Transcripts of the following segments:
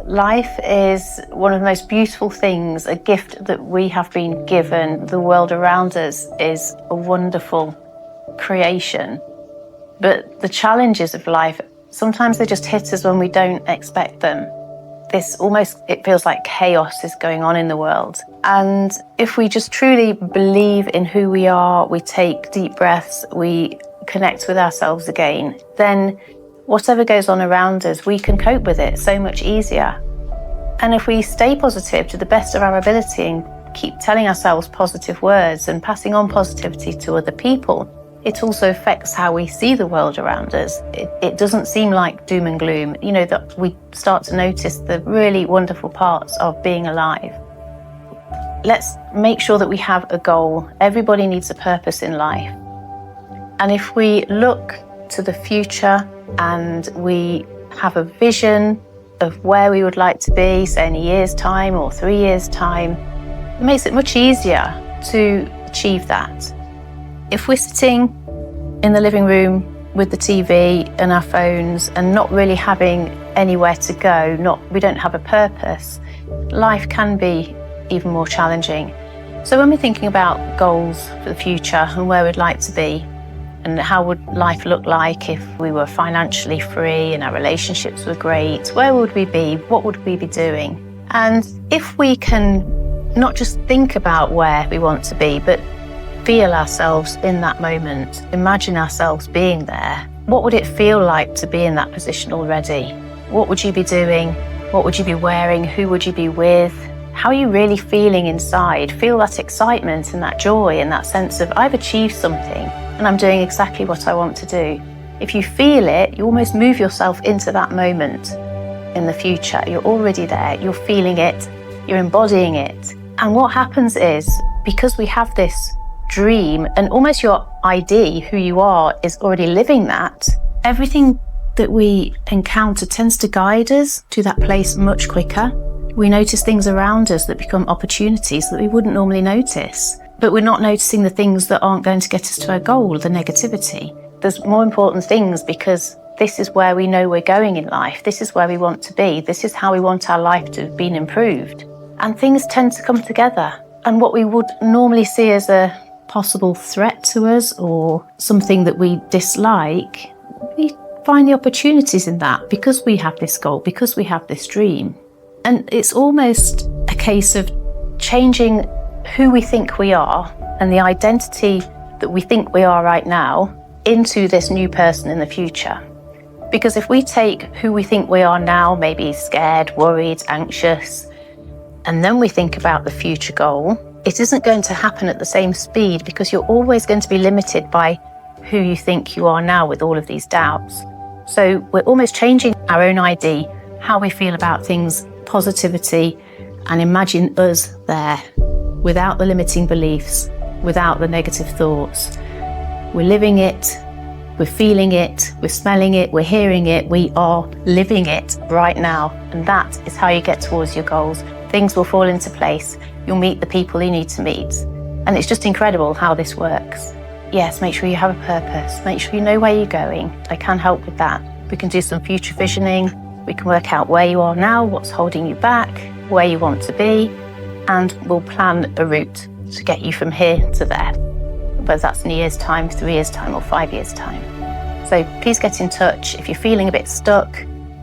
Life is one of the most beautiful things, a gift that we have been given. The world around us is a wonderful creation. But the challenges of life, sometimes they just hit us when we don't expect them. It feels like chaos is going on in the world. And if we just truly believe in who we are, we take deep breaths, we connect with ourselves again, then whatever goes on around us, we can cope with it so much easier. And if we stay positive to the best of our ability and keep telling ourselves positive words and passing on positivity to other people, it also affects how we see the world around us. It doesn't seem like doom and gloom, that we start to notice the really wonderful parts of being alive. Let's make sure that we have a goal. Everybody needs a purpose in life. And if we look to the future and we have a vision of where we would like to be, say in a year's time or 3 years' time, it makes it much easier to achieve that. If we're sitting in the living room with the TV and our phones and not really having anywhere to go, we don't have a purpose, life can be even more challenging. So when we're thinking about goals for the future and where we'd like to be, and how would life look like if we were financially free and our relationships were great? Where would we be? What would we be doing? And if we can not just think about where we want to be, but feel ourselves in that moment, imagine ourselves being there, what would it feel like to be in that position already? What would you be doing? What would you be wearing? Who would you be with? How are you really feeling inside? Feel that excitement and that joy and that sense of, I've achieved something and I'm doing exactly what I want to do. If you feel it, you almost move yourself into that moment in the future. You're already there, you're feeling it, you're embodying it. And what happens is, because we have this dream and almost your ID, who you are, is already living that, everything that we encounter tends to guide us to that place much quicker. We notice things around us that become opportunities that we wouldn't normally notice. But we're not noticing the things that aren't going to get us to our goal, the negativity. There's more important things because this is where we know we're going in life. This is where we want to be. This is how we want our life to have been improved. And things tend to come together. And what we would normally see as a possible threat to us or something that we dislike, we find the opportunities in that because we have this goal, because we have this dream. And it's almost a case of changing who we think we are and the identity that we think we are right now into this new person in the future. Because if we take who we think we are now, maybe scared, worried, anxious, and then we think about the future goal, it isn't going to happen at the same speed because you're always going to be limited by who you think you are now with all of these doubts. So we're almost changing our own ID, how we feel about things, positivity, and imagine us there without the limiting beliefs, without the negative thoughts. We're living it, we're feeling it, we're smelling it, we're hearing it, we are living it right now. And that is how you get towards your goals. Things will fall into place. You'll meet the people you need to meet. And it's just incredible how this works. Yes, make sure you have a purpose. Make sure you know where you're going. I can help with that. We can do some future visioning. We can work out where you are now, what's holding you back, where you want to be, and we'll plan a route to get you from here to there, whether that's in a year's time, 3 years' time, or 5 years' time. So please get in touch. If you're feeling a bit stuck,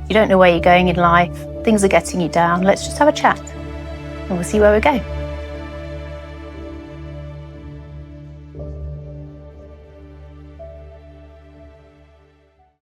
you don't know where you're going in life, things are getting you down, let's just have a chat and we'll see where we go.